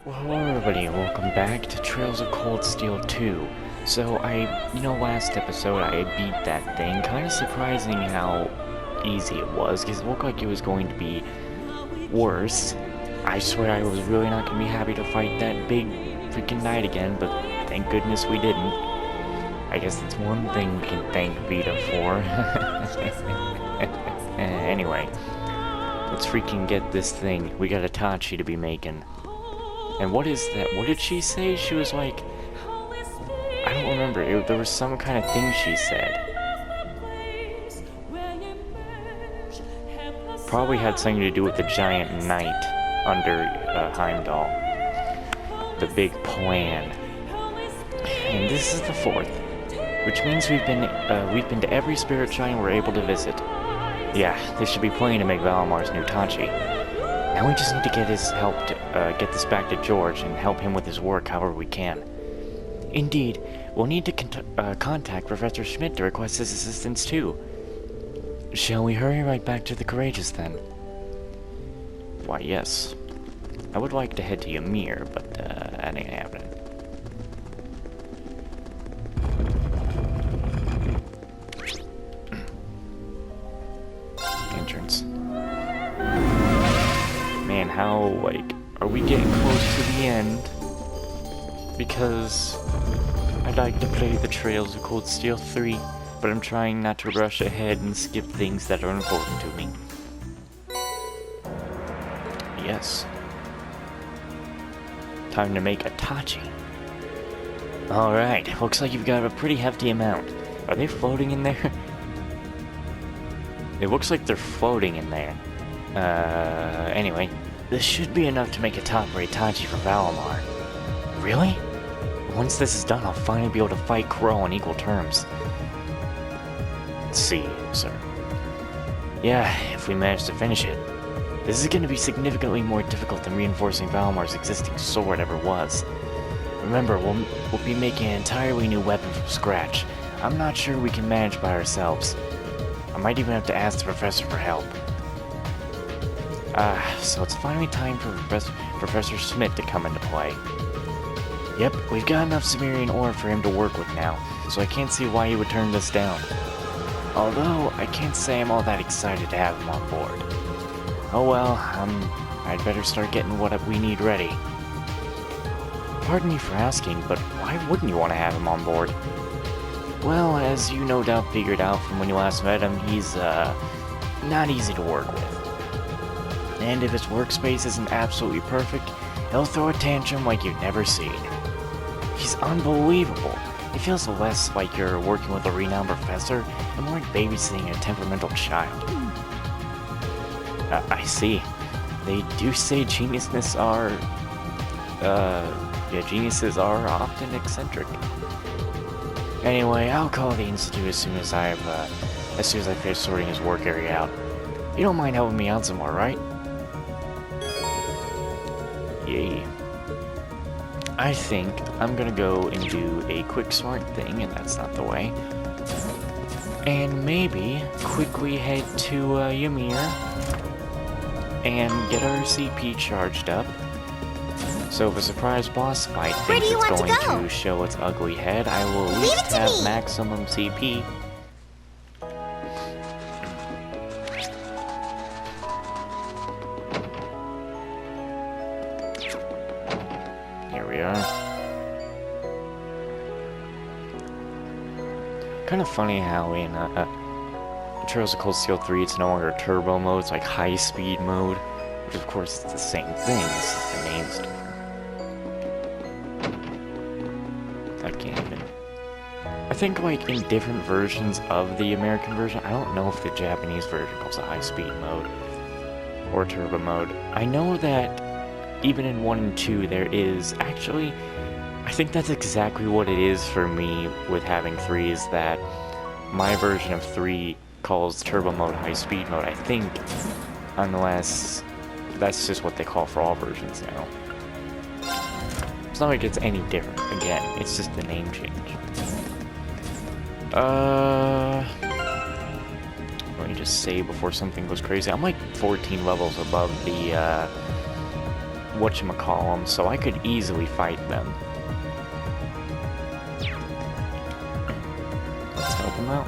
Well, hello everybody, and welcome back to Trails of Cold Steel 2. So last episode I had beat that thing, kind of surprising how easy it was, because it looked like it was going to be worse. I swear I was really not going to be happy to fight that big freaking knight again, but thank goodness we didn't. I guess that's one thing we can thank Vita for. Anyway, let's freaking get this thing. We got a Tachi to be making. And what is that? What did she say? She was like... I don't remember. There was some kind of thing she said. Probably had something to do with the giant knight under Heimdall. The big plan. And this is the fourth. Which means we've been to every spirit shrine we're able to visit. Yeah, this should be plenty to make Valamar's new Tachi. Now we just need to get his help to get this back to George and help him with his work however we can. Indeed, we'll need to contact Professor Schmidt to request his assistance too. Shall we hurry right back to the Courageous then? Why, yes. I would like to head to Ymir, but that ain't happening. Entrance. Man, how, are we getting close to the end? Because I'd like to play the Trails of Cold Steel 3, but I'm trying not to rush ahead and skip things that are important to me. Yes. Time to make a Tachi. Alright, looks like you've got a pretty hefty amount. Are they floating in there? It looks like they're floating in there. Anyway, this should be enough to make a top-rate Tachi for Valimar. Really? Once this is done, I'll finally be able to fight Crow on equal terms. See, sir. Yeah, if we manage to finish it. This is going to be significantly more difficult than reinforcing Valimar's existing sword ever was. Remember, we'll be making an entirely new weapon from scratch. I'm not sure we can manage by ourselves. I might even have to ask the professor for help. So it's finally time for Professor Schmidt to come into play. Yep, we've got enough Sumerian ore for him to work with now, so I can't see why he would turn this down. Although, I can't say I'm all that excited to have him on board. Oh well, I'd better start getting what we need ready. Pardon me for asking, but why wouldn't you want to have him on board? Well, as you no doubt figured out from when you last met him, he's, not easy to work with. And if his workspace isn't absolutely perfect, he'll throw a tantrum like you've never seen. He's unbelievable. It feels less like you're working with a renowned professor and more like babysitting a temperamental child. I see. They do say geniuses are often eccentric. Anyway, I'll call the Institute as soon as I finish sorting his work area out. You don't mind helping me out some more, right? Yay. I think I'm gonna go and do a quick smart thing, and that's not the way. And maybe quickly head to Ymir and get our CP charged up. So if a surprise boss fight thinks it's going to show its ugly head, I will at least have maximum CP. Here we are. Kind of funny how in Trails of Cold Steel 3 it's no longer turbo mode, it's like high speed mode, which of course it's the same thing, it's just the name's different. I can't even... I think like in different versions of the American version, I don't know if the Japanese version calls it high speed mode or turbo mode. I know that even in 1 and 2 there is actually, I think that's exactly what it is for me with having 3, is that my version of 3 calls turbo mode high speed mode, I think, unless that's just what they call for all versions now. It's not like it's any different, again, it's just the name change. Let me just save before something goes crazy. I'm like 14 levels above the whatchamacallem, so I could easily fight them. Let's help him out.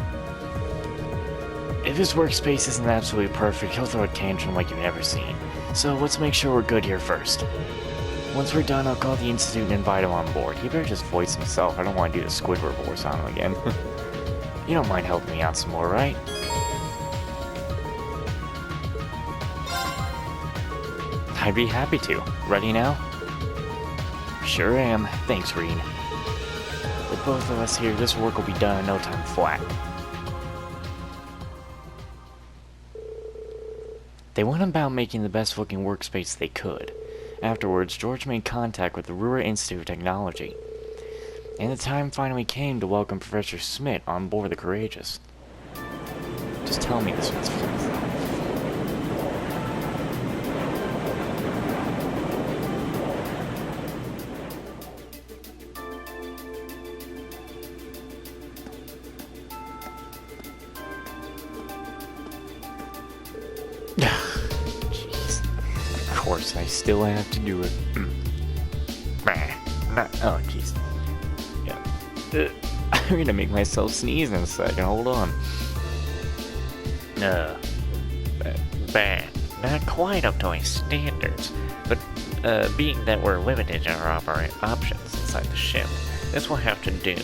If his workspace isn't absolutely perfect, he'll throw a tantrum like you've never seen. So let's make sure we're good here first. Once we're done, I'll call the Institute and invite him on board. He better just voice himself. I don't want to do the Squidward voice on him again. You don't mind helping me out some more, right? I'd be happy to. Ready now? Sure am. Thanks, Reed. With both of us here, this work will be done in no time flat. They went about making the best looking workspace they could. Afterwards, George made contact with the Ruhr Institute of Technology. And the time finally came to welcome Professor Smith on board the Courageous. Just tell me this one's fun. Jeez. Of course, I still have to do it. Oh, jeez. Yeah. I'm gonna make myself sneeze in a second. Hold on. Bad. Not quite up to my standards, but being that we're limited in our options inside the ship, this will have to do.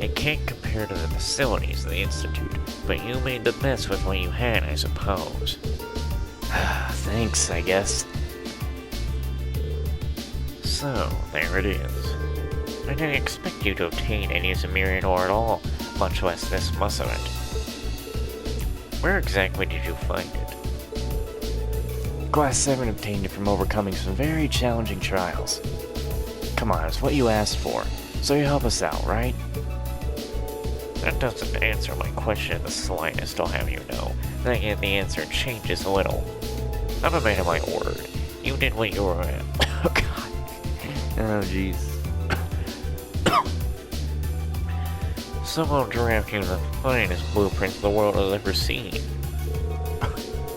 It can't compare to the facilities of the Institute, but you made the best with what you had, I suppose. Thanks, I guess. So, there it is. I didn't expect you to obtain any Zemirian ore at all, much less this much of it. Where exactly did you find it? Class 7 obtained it from overcoming some very challenging trials. Come on, it's what you asked for, so you help us out, right? That doesn't answer my question in the slightest, I'll have you know. Then again, the answer changes a little. I'm a man of my word. You did what you were at. Oh, God. Oh, jeez. Someone draft you the finest blueprints the world has ever seen.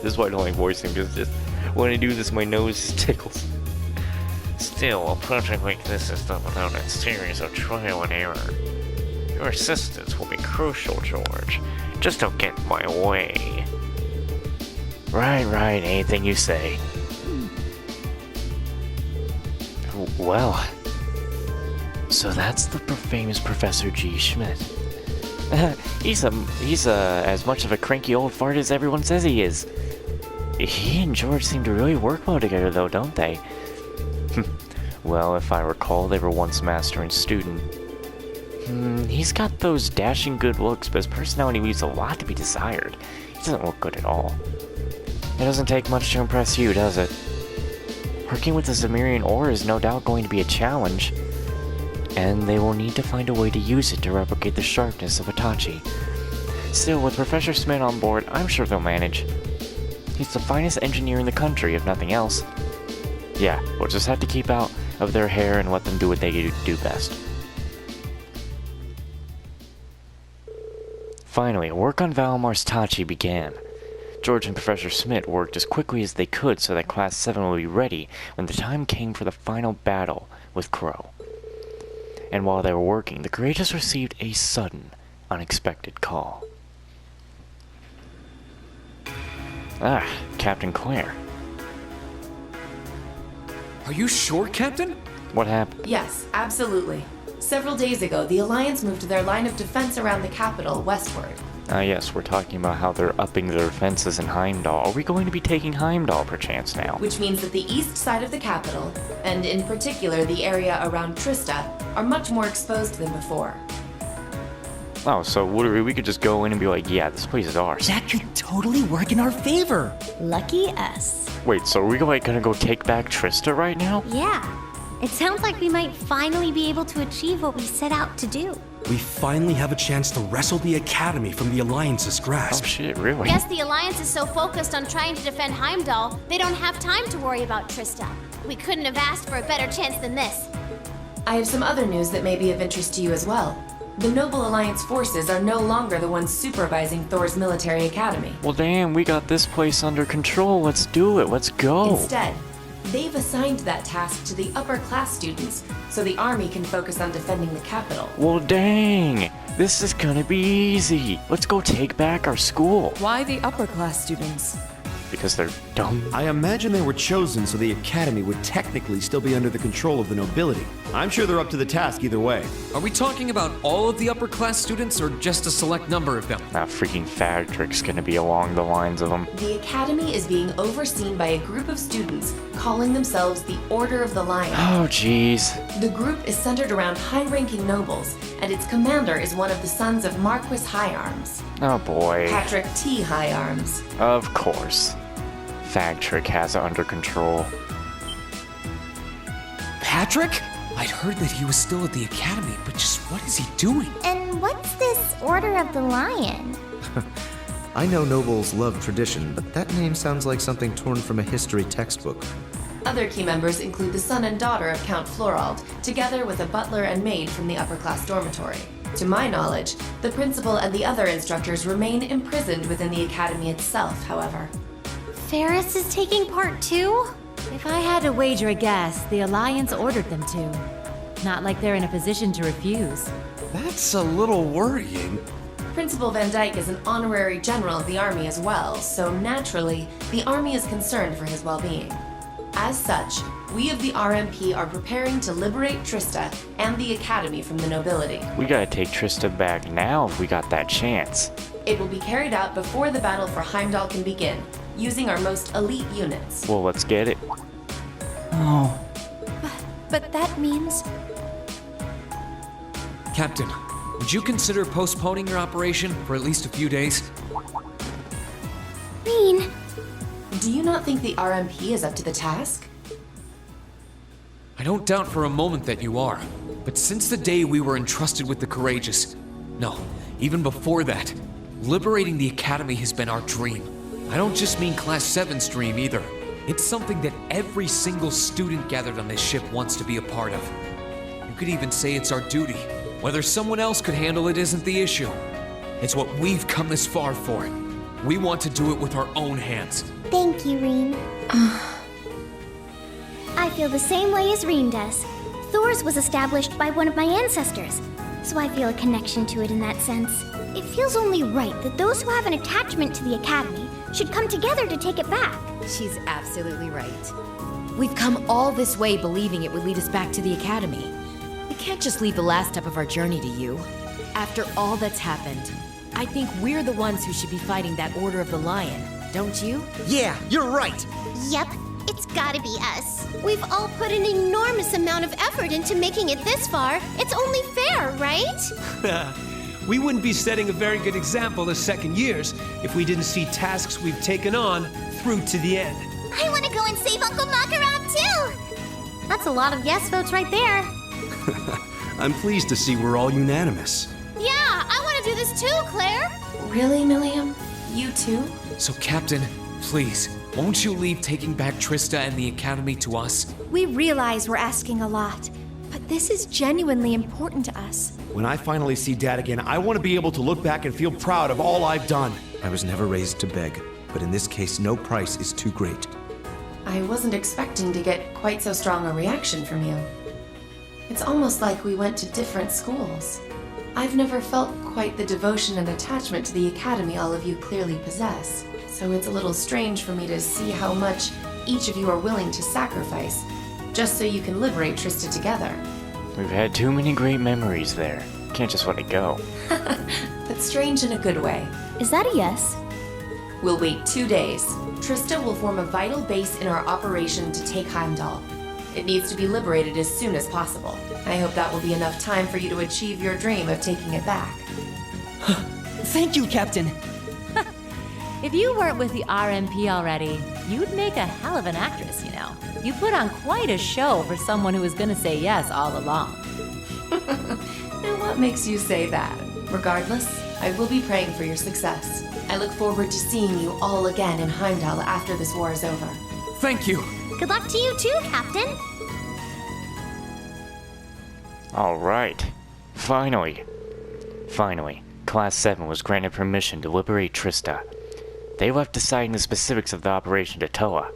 This is why I don't like voicing, because just when I do this, my nose tickles. Still, a project like this is done without a series of trial and error. Your assistance will be crucial, George. Just don't get in my way. Right, anything you say. Well, so that's the famous Professor G. Schmidt. He's as much of a cranky old fart as everyone says he is. He and George seem to really work well together, though, don't they? Well, if I recall, they were once master and student. He's got those dashing good looks, but his personality leaves a lot to be desired. He doesn't look good at all. It doesn't take much to impress you, does it? Working with the Zemirian ore is no doubt going to be a challenge, and they will need to find a way to use it to replicate the sharpness of Hitachi. Still, with Professor Smith on board, I'm sure they'll manage. He's the finest engineer in the country, if nothing else. Yeah, we'll just have to keep out of their hair and let them do what they do best. Finally, work on Valamar's Tachi began. George and Professor Smith worked as quickly as they could so that Class 7 would be ready when the time came for the final battle with Crow. And while they were working, the Courageous received a sudden, unexpected call. Captain Claire. Are you sure, Captain? What happened? Yes, absolutely. Several days ago, the Alliance moved their line of defense around the capital westward. Yes, we're talking about how they're upping their defenses in Heimdall. Are we going to be taking Heimdall, perchance, now? Which means that the east side of the capital, and in particular the area around Trista, are much more exposed than before. Oh, so we could just go in and be like, yeah, this place is ours. That could totally work in our favor. Lucky us. Wait, so are we gonna go take back Trista right now? Yeah. It sounds like we might finally be able to achieve what we set out to do. We finally have a chance to wrestle the Academy from the Alliance's grasp. Oh shit, really? Guess the Alliance is so focused on trying to defend Heimdall, they don't have time to worry about Trista. We couldn't have asked for a better chance than this. I have some other news that may be of interest to you as well. The Noble Alliance forces are no longer the ones supervising Thor's military academy. Well, damn, we got this place under control. Let's do it. Let's go. Instead, They've assigned that task to the upper class students, so the army can focus on defending the capital. Well, dang! This is gonna be easy. Let's go take back our school. Why the upper class students? Because they're dumb. I imagine they were chosen so the Academy would technically still be under the control of the nobility. I'm sure they're up to the task either way. Are we talking about all of the upper class students or just a select number of them? That freaking Factric's gonna be along the lines of them. The Academy is being overseen by a group of students calling themselves the Order of the Lion. Oh, jeez. The group is centered around high-ranking nobles, and its commander is one of the sons of Marquis Higharms, Oh boy. Patrick T. Higharms. Of course. Factric has it under control. Patrick? I'd heard that he was still at the academy, but just what is he doing? And what's this Order of the Lion? I know nobles love tradition, but that name sounds like something torn from a history textbook. Other key members include the son and daughter of Count Florald, together with a butler and maid from the upper-class dormitory. To my knowledge, the principal and the other instructors remain imprisoned within the academy itself, however. Ferris is taking part too? If I had to wager a guess, the Alliance ordered them to. Not like they're in a position to refuse. That's a little worrying. Principal Van Dyke is an honorary general of the army as well, so naturally, the army is concerned for his well-being. As such, we of the RMP are preparing to liberate Trista and the academy from the nobility. We gotta take Trista back now if we got that chance. It will be carried out before the battle for Heimdall can begin, using our most elite units. Well, let's get it. Oh. But that means... Captain, would you consider postponing your operation for at least a few days? Reen, Do you not think the RMP is up to the task? I don't doubt for a moment that you are. But since the day we were entrusted with the Courageous, no, even before that, liberating the Academy has been our dream. I don't just mean Class 7's dream either. It's something that every single student gathered on this ship wants to be a part of. You could even say it's our duty. Whether someone else could handle it isn't the issue. It's what we've come this far for. We want to do it with our own hands. thank you, Reen. I feel the same way as Reen does. Thor's was established by one of my ancestors, so I feel a connection to it in that sense. It feels only right that those who have an attachment to the Academy should come together to take it back. She's absolutely right. We've come all this way believing it would lead us back to the Academy. We can't just leave the last step of our journey to you. After all that's happened, I think we're the ones who should be fighting that Order of the Lion, don't you? Yeah, you're right! Yep, it's gotta be us. We've all put an enormous amount of effort into making it this far. It's only fair, right? We wouldn't be setting a very good example the second years if we didn't see tasks we've taken on through to the end. I wanna go and save Uncle Macaron too! That's a lot of yes votes right there. I'm pleased to see we're all unanimous. Yeah, I want to do this too, Claire. Really, Milliam? You too? So, Captain, please, won't you leave taking back Trista and the Academy to us? We realize we're asking a lot, but this is genuinely important to us. When I finally see Dad again, I want to be able to look back and feel proud of all I've done. I was never raised to beg, but in this case, no price is too great. I wasn't expecting to get quite so strong a reaction from you. It's almost like we went to different schools. I've never felt quite the devotion and attachment to the Academy all of you clearly possess, so it's a little strange for me to see how much each of you are willing to sacrifice, just so you can liberate Trista together. We've had too many great memories there. Can't just let it go. But strange in a good way. Is that a yes? We'll wait 2 days. Trista will form a vital base in our operation to take Heimdall. It needs to be liberated as soon as possible. I hope that will be enough time for you to achieve your dream of taking it back. Thank you, Captain. If you weren't with the RMP already, you'd make a hell of an actress, you know. You put on quite a show for someone who was gonna say yes all along. And what makes you say that? Regardless, I will be praying for your success. I look forward to seeing you all again in Heimdall after this war is over. Thank you. Good luck to you too, Captain. Alright. Finally, Class 7 was granted permission to liberate Trista. They left deciding the specifics of the operation to Toa.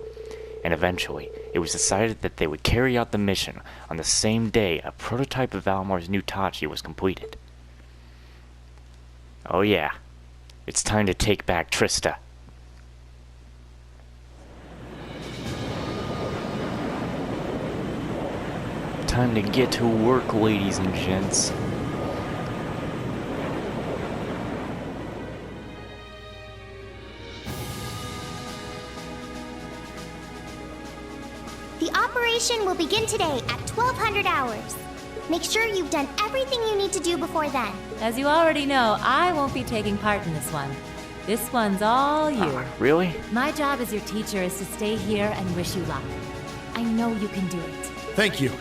and eventually, it was decided that they would carry out the mission on the same day a prototype of Valmar's new Tachi was completed. Oh yeah, it's time to take back Trista. Time to get to work, ladies and gents. The operation will begin today at 1200 hours. Make sure you've done everything you need to do before then. As you already know, I won't be taking part in this one. This one's all you. Really? My job as your teacher is to stay here and wish you luck. I know you can do it. Thank you.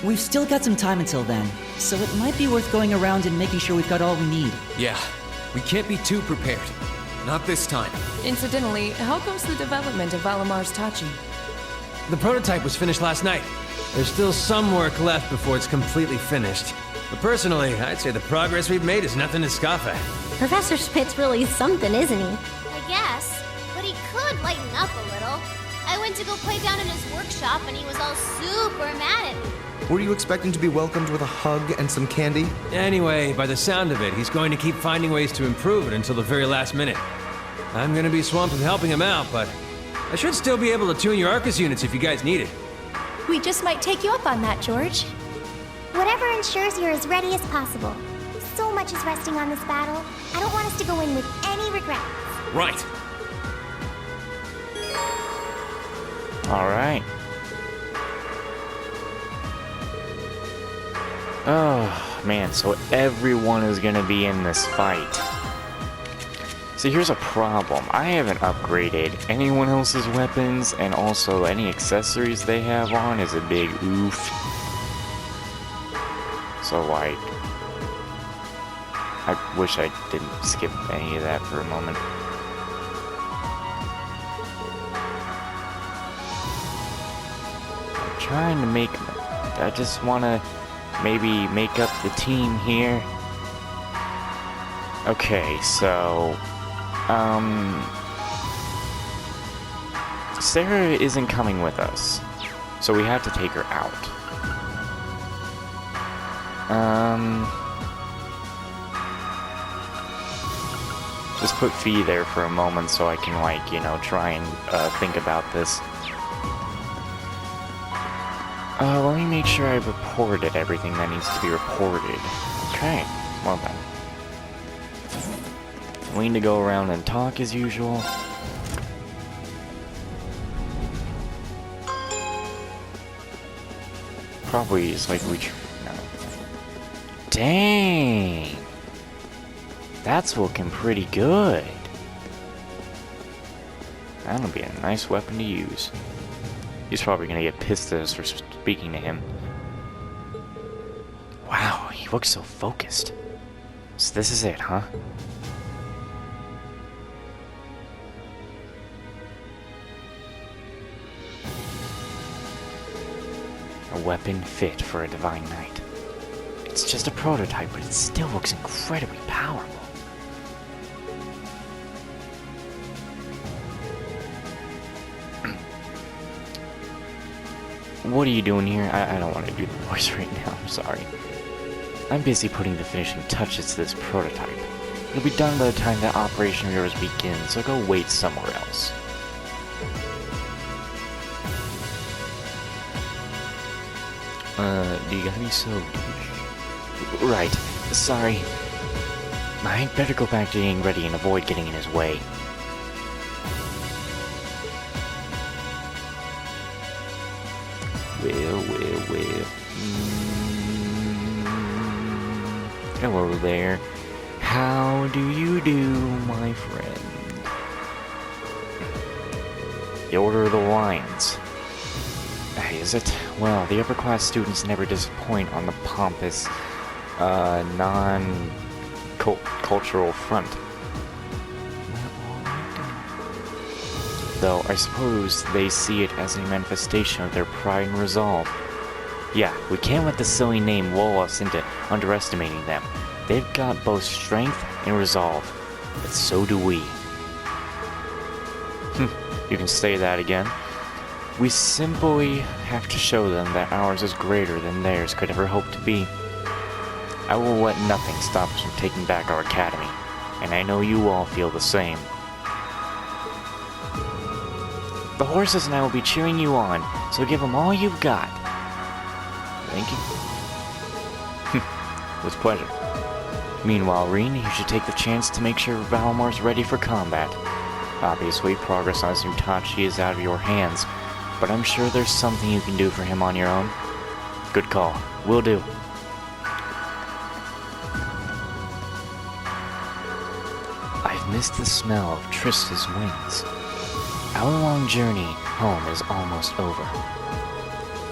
We've still got some time until then, so it might be worth going around and making sure we've got all we need. Yeah, we can't be too prepared. Not this time. Incidentally, how goes the development of Valamar's Tachi? The prototype was finished last night. There's still some work left before it's completely finished. But personally, I'd say the progress we've made is nothing to scoff at. Professor Schmidt's really something, isn't he? I guess, but he could lighten up a little. I went to go play down in his workshop and he was all super mad at me. Were you expecting to be welcomed with a hug and some candy? Anyway, by the sound of it, he's going to keep finding ways to improve it until the very last minute. I'm gonna be swamped with helping him out, but I should still be able to tune your Arcus units if you guys need it. We just might take you up on that, George. Whatever ensures you're as ready as possible. So much is resting on this battle. I don't want us to go in with any regrets. Right. Alright. Oh, man, so everyone is gonna be in this fight. See, here's a problem. I haven't upgraded anyone else's weapons, and also any accessories they have on is a big oof. So, like, I wish I didn't skip any of that for a moment. I'm trying to make... I just want to maybe make up the team here. Okay, so... Sarah isn't coming with us, so we have to take her out. Just put Fee there for a moment so I can, like, you know, try and think about this. Let me make sure I've reported everything that needs to be reported. Okay, well then. We need to go around and talk as usual. Probably is like we... No. Dang! That's looking pretty good. That'll be a nice weapon to use. He's probably gonna get pissed at us for speaking to him. Wow, he looks so focused. So this is it, huh? A weapon fit for a Divine Knight. It's just a prototype, but it still looks incredibly powerful. What are you doing here? I don't want to do the voice right now, I'm sorry. I'm busy putting the finishing touches to this prototype. It'll be done by the time the operation of yours begins, so go wait somewhere else. Do you got any soap? Right, sorry. I'd better go back to getting ready and avoid getting in his way. Well. Hello there. How do you do, my friend? The Order of the Lions. Is it? Well, the upper-class students never disappoint on the pompous, non-cultural front. Though I suppose they see it as a manifestation of their pride and resolve. Yeah, we can't let the silly name lull us into underestimating them. They've got both strength and resolve, but so do we. You can say that again. We simply have to show them that ours is greater than theirs could ever hope to be. I will let nothing stop us from taking back our academy, and I know you all feel the same. The horses and I will be cheering you on, so give them all you've got. Thank you. With pleasure. Meanwhile, Reen, you should take the chance to make sure Valmar's ready for combat. Obviously, progress on his new Tachi is out of your hands, but I'm sure there's something you can do for him on your own. Good call. Will do. I've missed the smell of Trista's wings. Our long journey home is almost over.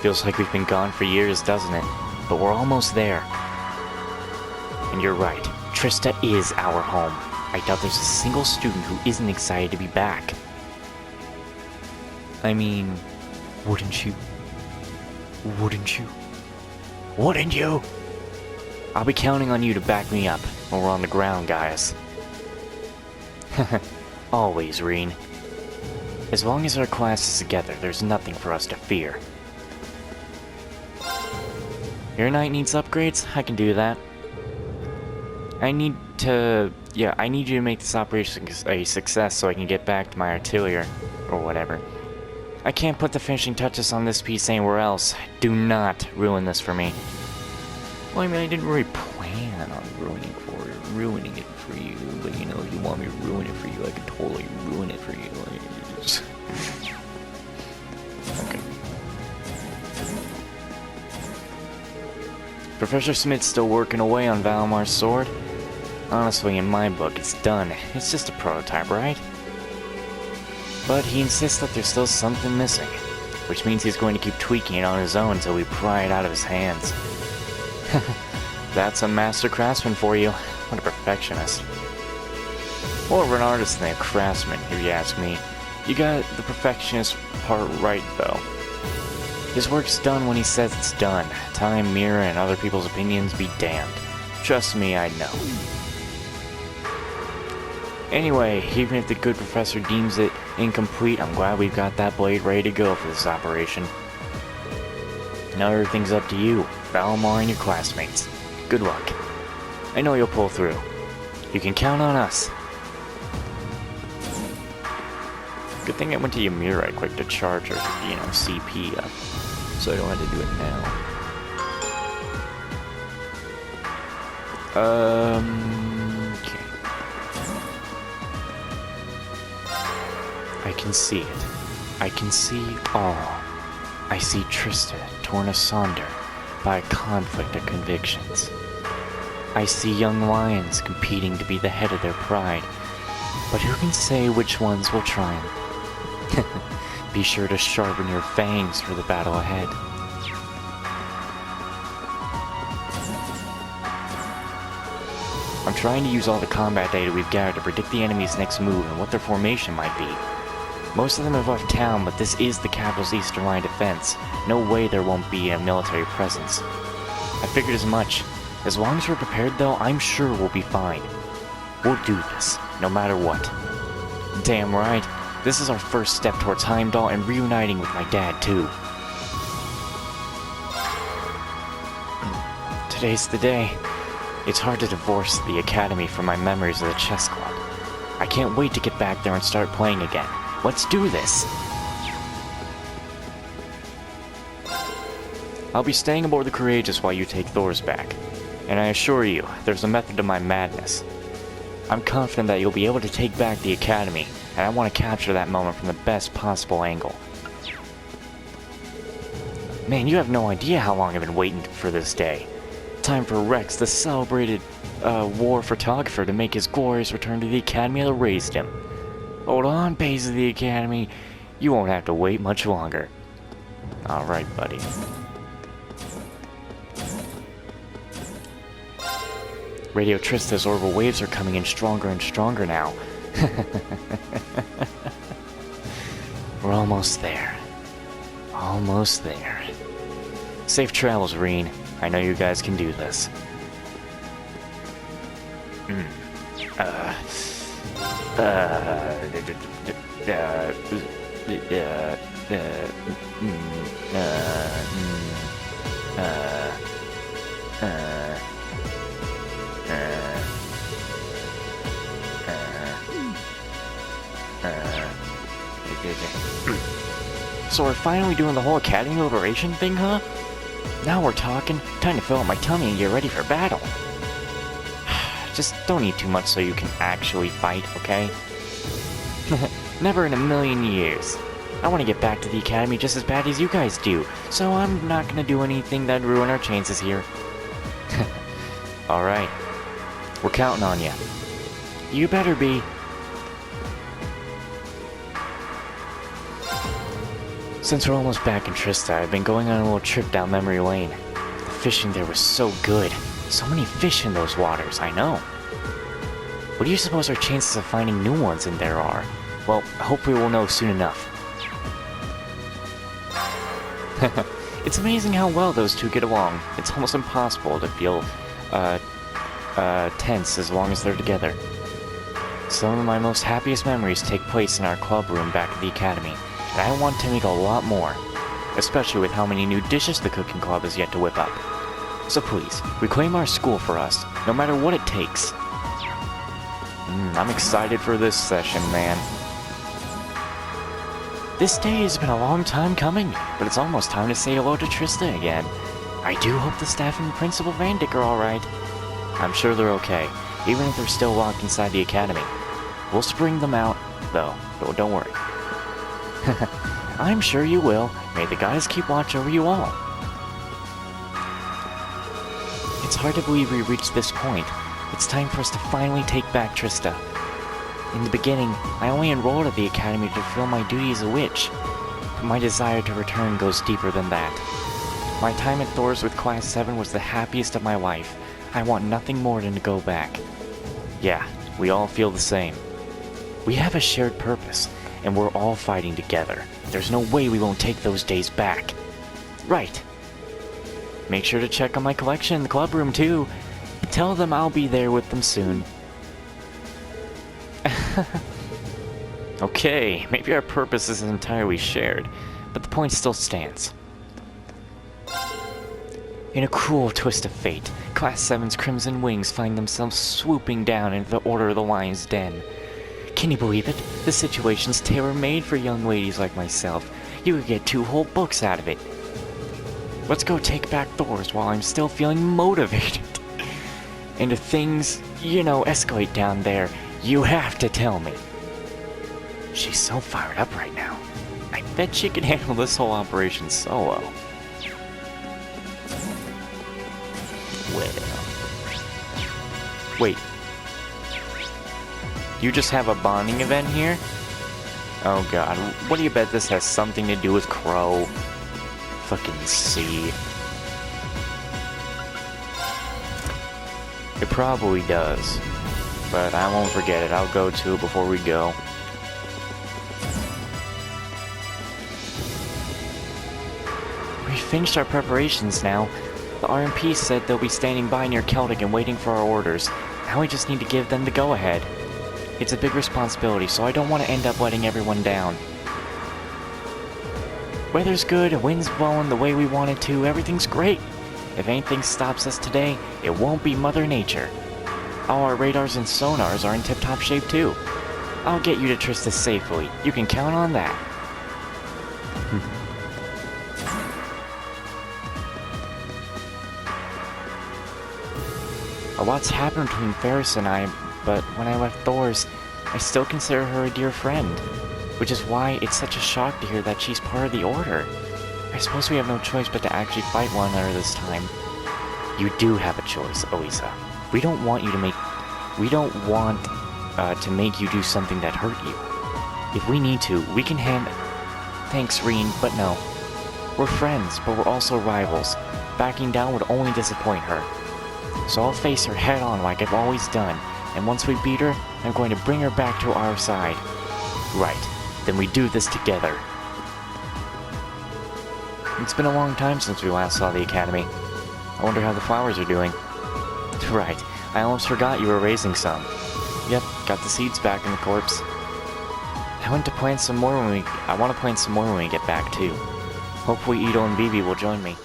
Feels like we've been gone for years, doesn't it? But we're almost there. And you're right, Trista is our home. I doubt there's a single student who isn't excited to be back. I mean, wouldn't you? Wouldn't you? Wouldn't you? I'll be counting on you to back me up when we're on the ground, guys. Always, Reen. As long as our class is together, there's nothing for us to fear. Your knight needs upgrades? I can do that. I need you to make this operation a success so I can get back to my artillery, or whatever. I can't put the finishing touches on this piece anywhere else. Do not ruin this for me. Well, I mean, I didn't really plan on ruining it for you, but you know, if you want me to ruin it for you, I can totally ruin it for you. Okay. Professor Smith's still working away on Valmar's sword. Honestly, in my book, it's done. It's just a prototype, right? But he insists that there's still something missing, which means he's going to keep tweaking it on his own until we pry it out of his hands. That's a master craftsman for you. What a perfectionist. More of an artist than a craftsman, if you ask me. You got the perfectionist part right, though. His work's done when he says it's done. Time, mirror, and other people's opinions be damned. Trust me, I know. Anyway, even if the good professor deems it incomplete, I'm glad we've got that blade ready to go for this operation. Now everything's up to you, Valmar and your classmates. Good luck. I know you'll pull through. You can count on us. Good thing I went to Ymir right quick to charge her, CP up. So I don't have to do it now. Okay. I can see it. I can see all. I see Trista torn asunder by a conflict of convictions. I see young lions competing to be the head of their pride. But who can say which ones will triumph? Be sure to sharpen your fangs for the battle ahead. I'm trying to use all the combat data we've gathered to predict the enemy's next move and what their formation might be. Most of them have left town, but this is the capital's eastern line of defense. No way there won't be a military presence. I figured as much. As long as we're prepared though, I'm sure we'll be fine. We'll do this, no matter what. Damn right. This is our first step towards Heimdall and reuniting with my dad, too. Today's the day. It's hard to divorce the Academy from my memories of the chess club. I can't wait to get back there and start playing again. Let's do this! I'll be staying aboard the Courageous while you take Thor's back. And I assure you, there's a method to my madness. I'm confident that you'll be able to take back the Academy, and I want to capture that moment from the best possible angle. Man, you have no idea how long I've been waiting for this day. Time for Rex, the celebrated war photographer, to make his glorious return to the Academy that raised him. Hold on, Bays of the Academy. You won't have to wait much longer. Alright, buddy. Radio Trista's orbital waves are coming in stronger and stronger now. We're almost there. Almost there. Safe travels, Reen. I know you guys can do this. So we're finally doing the whole Academy Liberation thing, huh? Now we're talking. Time to fill up my tummy and get ready for battle. Just don't eat too much so you can actually fight, okay? Never in a million years. I want to get back to the Academy just as bad as you guys do, so I'm not gonna do anything that'd ruin our chances here. Alright. We're counting on you. You better be. Since we're almost back in Trista, I've been going on a little trip down memory lane. The fishing there was so good. So many fish in those waters, I know. What do you suppose our chances of finding new ones in there are? Well, hopefully we'll know soon enough. It's amazing how well those two get along. It's almost impossible to feel, tense as long as they're together. Some of my most happiest memories take place in our club room back at the Academy, and I want to make a lot more, especially with how many new dishes the cooking club has yet to whip up. So please, reclaim our school for us, no matter what it takes. I'm excited for this session, man. This day has been a long time coming, but it's almost time to say hello to Trista again. I do hope the staff and Principal Van Dyck are alright. I'm sure they're okay, even if they're still locked inside the Academy. We'll spring them out, though, so don't worry. I'm sure you will. May the guys keep watch over you all. It's hard to believe we reached this point. It's time for us to finally take back Trista. In the beginning, I only enrolled at the Academy to fulfill my duty as a witch, but my desire to return goes deeper than that. My time at Thor's with Class 7 was the happiest of my life. I want nothing more than to go back. Yeah, we all feel the same. We have a shared purpose, and we're all fighting together. There's no way we won't take those days back. Right. Make sure to check on my collection in the club room, too. Tell them I'll be there with them soon. Okay, maybe our purpose isn't entirely shared, but the point still stands. In a cruel twist of fate, Class 7's Crimson Wings find themselves swooping down into the Order of the Lion's Den. Can you believe it? The situation's tailor-made for young ladies like myself. You could get 2 whole books out of it. Let's go take back Thor's while I'm still feeling motivated. And if things, escalate down there, you have to tell me. She's so fired up right now. I bet she can handle this whole operation solo. Well. Wait. You just have a bonding event here? Oh god, what do you bet this has something to do with Crow? Fucking C. It probably does. But I won't forget it. I'll go to it before we go. We finished our preparations now. The RMP said they'll be standing by near Celtic and waiting for our orders. Now we just need to give them the go-ahead. It's a big responsibility, so I don't want to end up letting everyone down. Weather's good, wind's blowing the way we want it to, everything's great. If anything stops us today, it won't be Mother Nature. All our radars and sonars are in tip-top shape too. I'll get you to Trista safely. You can count on that. A lot's happened between Ferris and I, but when I left Thor's, I still consider her a dear friend. Which is why it's such a shock to hear that she's part of the Order. I suppose we have no choice but to actually fight one another this time. You do have a choice, Elisa. We don't want to make you do something that hurt you. If we need to, we can Thanks, Reen, but no. We're friends, but we're also rivals. Backing down would only disappoint her. So I'll face her head on like I've always done, and once we beat her, I'm going to bring her back to our side. Right, then we do this together. It's been a long time since we last saw the Academy. I wonder how the flowers are doing. Right, I almost forgot you were raising some. Yep, got the seeds back in the corpse. I want to plan some more when we get back too. Hopefully Ito and Vivi will join me.